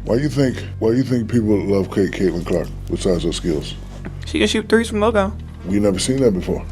Why you think people love Caitlin Clark besides her skills? She can shoot threes from logo. We never seen that before.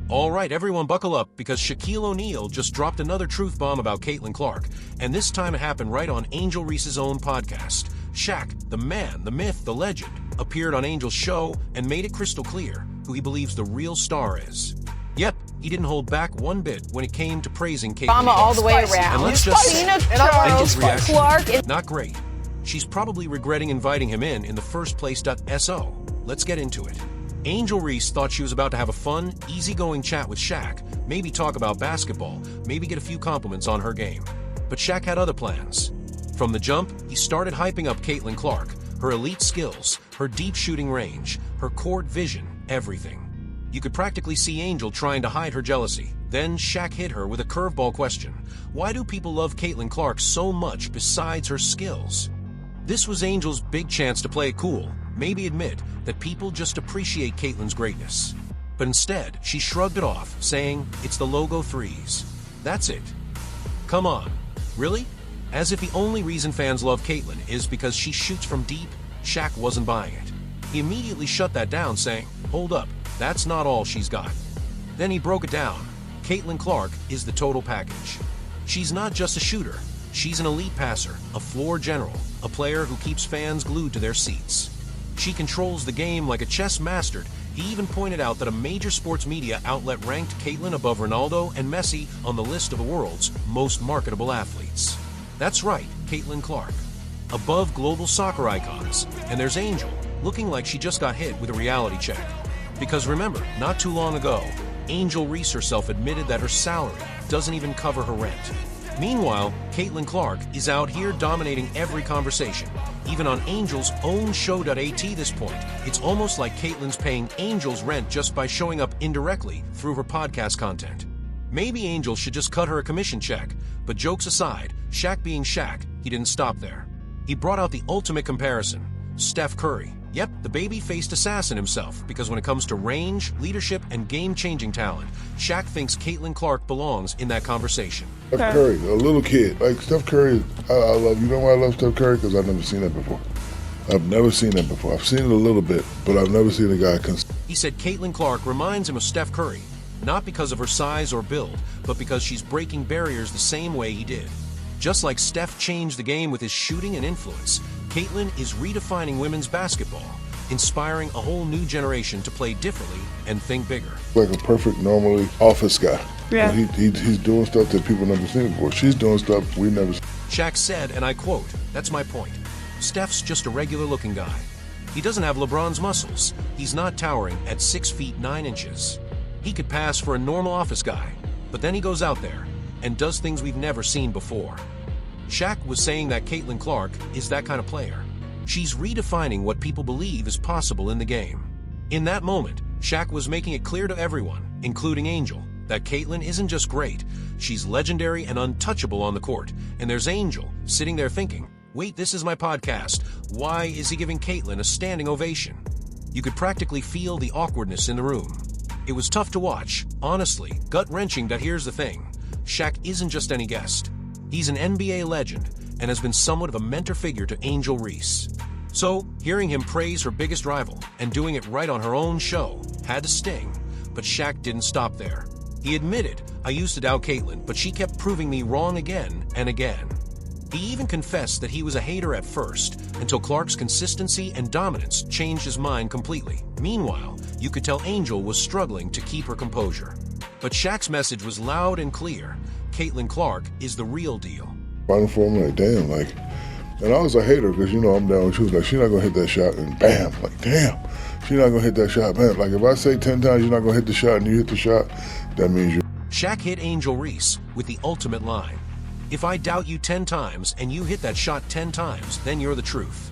All right, everyone buckle up, because Shaquille O'Neal just dropped another truth bomb about Caitlin Clark, and this time it happened right on Angel Reese's own podcast. Shaq, the man, the myth, the legend, appeared on Angel's show and made it crystal clear who he believes the real star is. Yep, he didn't hold back one bit when it came to praising Caitlin Obama all the way around. And let's just say, Angel's reaction, Clark. not great. She's probably regretting inviting him in the first place. So, let's get into it. Angel Reese thought she was about to have a fun, easygoing chat with Shaq, maybe talk about basketball, maybe get a few compliments on her game. But Shaq had other plans. From the jump, he started hyping up Caitlin Clark, her elite skills, her deep shooting range, her court vision, everything. You could practically see Angel trying to hide her jealousy. Then Shaq hit her with a curveball question. Why do people love Caitlin Clark so much besides her skills? This was Angel's big chance to play it cool, maybe admit that people just appreciate Caitlin's greatness. But instead, she shrugged it off, saying, it's the logo threes. That's it. Come on. Really? As if the only reason fans love Caitlin is because she shoots from deep, Shaq wasn't buying it. He immediately shut that down, saying, hold up, that's not all she's got. Then he broke it down. Caitlin Clark is the total package. She's not just a shooter. She's an elite passer, a floor general, a player who keeps fans glued to their seats. She controls the game like a chess master. He even pointed out that a major sports media outlet ranked Caitlin above Ronaldo and Messi on the list of the world's most marketable athletes. That's right, Caitlin Clark. Above global soccer icons. And there's Angel, looking like she just got hit with a reality check. Because remember, not too long ago, Angel Reese herself admitted that her salary doesn't even cover her rent. Meanwhile, Caitlin Clark is out here dominating every conversation. Even on Angel's own show.at this point, it's almost like Caitlin's paying Angel's rent just by showing up indirectly through her podcast content. Maybe Angel should just cut her a commission check, but jokes aside, Shaq being Shaq, he didn't stop there. He brought out the ultimate comparison, Steph Curry. Yep, the baby-faced assassin himself, because when it comes to range, leadership, and game-changing talent, Shaq thinks Caitlin Clark belongs in that conversation. Steph Curry, a little kid. Like, Steph Curry, I love, you know why I love Steph Curry? Because I've never seen that before. I've never seen that before. I've seen it a little bit, but I've never seen a guy He said Caitlin Clark reminds him of Steph Curry, not because of her size or build, but because she's breaking barriers the same way he did. Just like Steph changed the game with his shooting and influence, Caitlin is redefining women's basketball, inspiring a whole new generation to play differently and think bigger. Like a perfect, normally office guy. Yeah. He's doing stuff that people never seen before. She's doing stuff we never seen. Shaq said, and I quote, that's my point. Steph's just a regular-looking guy. He doesn't have LeBron's muscles. He's not towering at 6 feet 9 inches. He could pass for a normal office guy, but then he goes out there and does things we've never seen before. Shaq was saying that Caitlin Clark is that kind of player. She's redefining what people believe is possible in the game. In that moment, Shaq was making it clear to everyone, including Angel, that Caitlin isn't just great, she's legendary and untouchable on the court. And there's Angel sitting there thinking, wait, this is my podcast. Why is he giving Caitlin a standing ovation? You could practically feel the awkwardness in the room. It was tough to watch, honestly, gut-wrenching. But here's the thing, Shaq isn't just any guest. He's an NBA legend and has been somewhat of a mentor figure to Angel Reese. So, hearing him praise her biggest rival and doing it right on her own show had to sting, but Shaq didn't stop there. He admitted, I used to doubt Caitlin, but she kept proving me wrong again and again. He even confessed that he was a hater at first, until Clark's consistency and dominance changed his mind completely. Meanwhile, you could tell Angel was struggling to keep her composure. But Shaq's message was loud and clear. Caitlin Clark is the real deal. Running for him, like, damn, like, and I was a hater because, you know, I'm down with you. Like, she's not going to hit that shot, and bam, like, damn, she's not going to hit that shot, man. Like, if I say 10 times you're not going to hit the shot and you hit the shot, that means you. Shaq hit Angel Reese with the ultimate line. If I doubt you 10 times and you hit that shot 10 times, then you're the truth.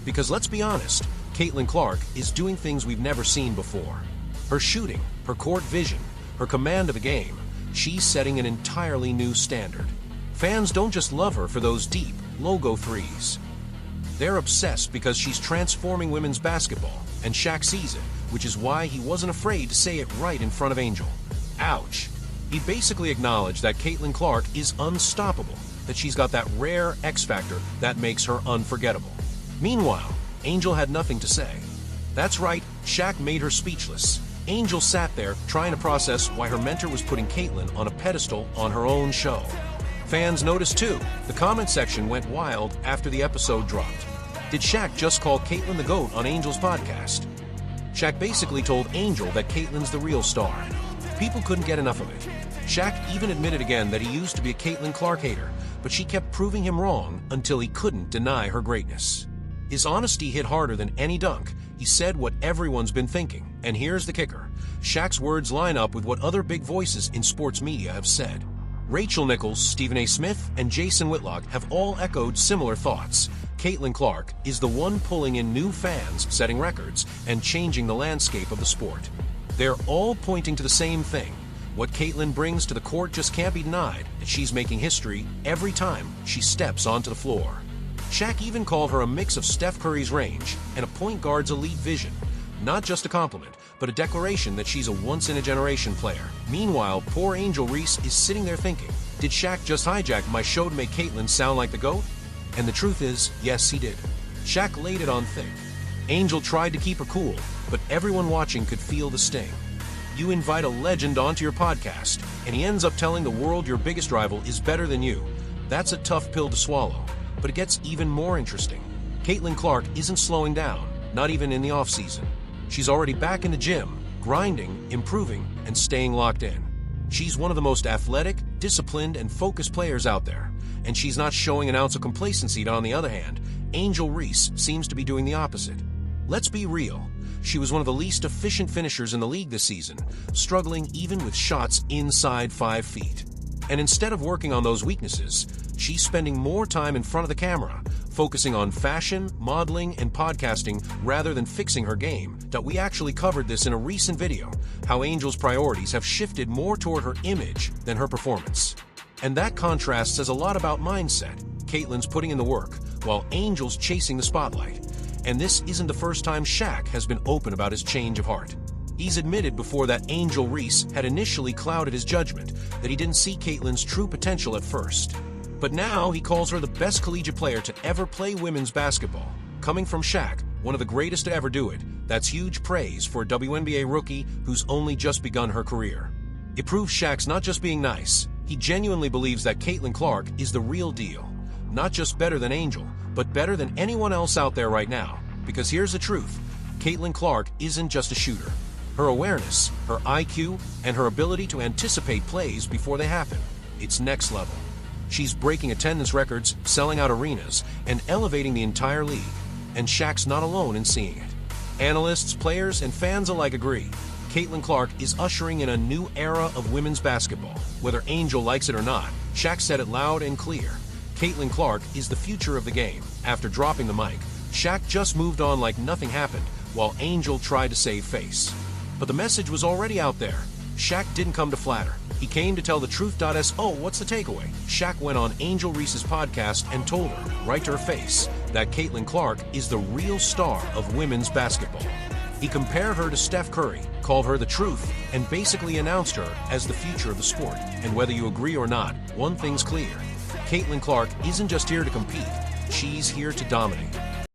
Because let's be honest, Caitlin Clark is doing things we've never seen before. Her shooting, her court vision, her command of the game, she's setting an entirely new standard. Fans don't just love her for those deep, logo threes. They're obsessed because she's transforming women's basketball, and Shaq sees it, which is why he wasn't afraid to say it right in front of Angel. Ouch. He basically acknowledged that Caitlin Clark is unstoppable, that she's got that rare X factor that makes her unforgettable. Meanwhile, Angel had nothing to say. That's right, Shaq made her speechless. Angel sat there trying to process why her mentor was putting Caitlyn on a pedestal on her own show. Fans noticed too. The comment section went wild after the episode dropped. Did Shaq just call Caitlyn the GOAT on Angel's podcast? Shaq basically told Angel that Caitlyn's the real star. People couldn't get enough of it. Shaq even admitted again that he used to be a Caitlyn Clark hater, but she kept proving him wrong until he couldn't deny her greatness. His honesty hit harder than any dunk. He said what everyone's been thinking, and here's the kicker. Shaq's words line up with what other big voices in sports media have said. Rachel Nichols, Stephen A. Smith, and Jason Whitlock have all echoed similar thoughts. Caitlyn Clark is the one pulling in new fans, setting records, and changing the landscape of the sport. They're all pointing to the same thing. What Caitlyn brings to the court just can't be denied, and she's making history every time she steps onto the floor. Shaq even called her a mix of Steph Curry's range and a point guard's elite vision. Not just a compliment, but a declaration that she's a once-in-a-generation player. Meanwhile, poor Angel Reese is sitting there thinking, did Shaq just hijack my show to make Caitlyn sound like the GOAT? And the truth is, yes, he did. Shaq laid it on thick. Angel tried to keep her cool, but everyone watching could feel the sting. You invite a legend onto your podcast, and he ends up telling the world your biggest rival is better than you. That's a tough pill to swallow, but it gets even more interesting. Caitlyn Clark isn't slowing down, not even in the off-season. She's already back in the gym, grinding, improving, and staying locked in. She's one of the most athletic, disciplined, and focused players out there, and she's not showing an ounce of complacency. On the other hand, Angel Reese seems to be doing the opposite. Let's be real. She was one of the least efficient finishers in the league this season, struggling even with shots inside 5 feet. And instead of working on those weaknesses, she's spending more time in front of the camera, focusing on fashion, modeling, and podcasting rather than fixing her game. We actually covered this in a recent video, how Angel's priorities have shifted more toward her image than her performance. And that contrast says a lot about mindset. Caitlyn's putting in the work, while Angel's chasing the spotlight. And this isn't the first time Shaq has been open about his change of heart. He's admitted before that Angel Reese had initially clouded his judgment, that he didn't see Caitlyn's true potential at first. But now he calls her the best collegiate player to ever play women's basketball. Coming from Shaq, one of the greatest to ever do it, that's huge praise for a WNBA rookie who's only just begun her career. It proves Shaq's not just being nice. He genuinely believes that Caitlyn Clark is the real deal. Not just better than Angel, but better than anyone else out there right now. Because here's the truth. Caitlyn Clark isn't just a shooter. Her awareness, her IQ, and her ability to anticipate plays before they happen, it's next level. She's breaking attendance records, selling out arenas, and elevating the entire league. And Shaq's not alone in seeing it. Analysts, players, and fans alike agree. Caitlyn Clark is ushering in a new era of women's basketball. Whether Angel likes it or not, Shaq said it loud and clear. Caitlyn Clark is the future of the game. After dropping the mic, Shaq just moved on like nothing happened, while Angel tried to save face. But the message was already out there. Shaq didn't come to flatter. He came to tell the truth. So what's the takeaway? Shaq went on Angel Reese's podcast and told her, right to her face, that Caitlyn Clark is the real star of women's basketball. He compared her to Steph Curry, called her the truth, and basically announced her as the future of the sport. And whether you agree or not, one thing's clear. Caitlyn Clark isn't just here to compete, she's here to dominate.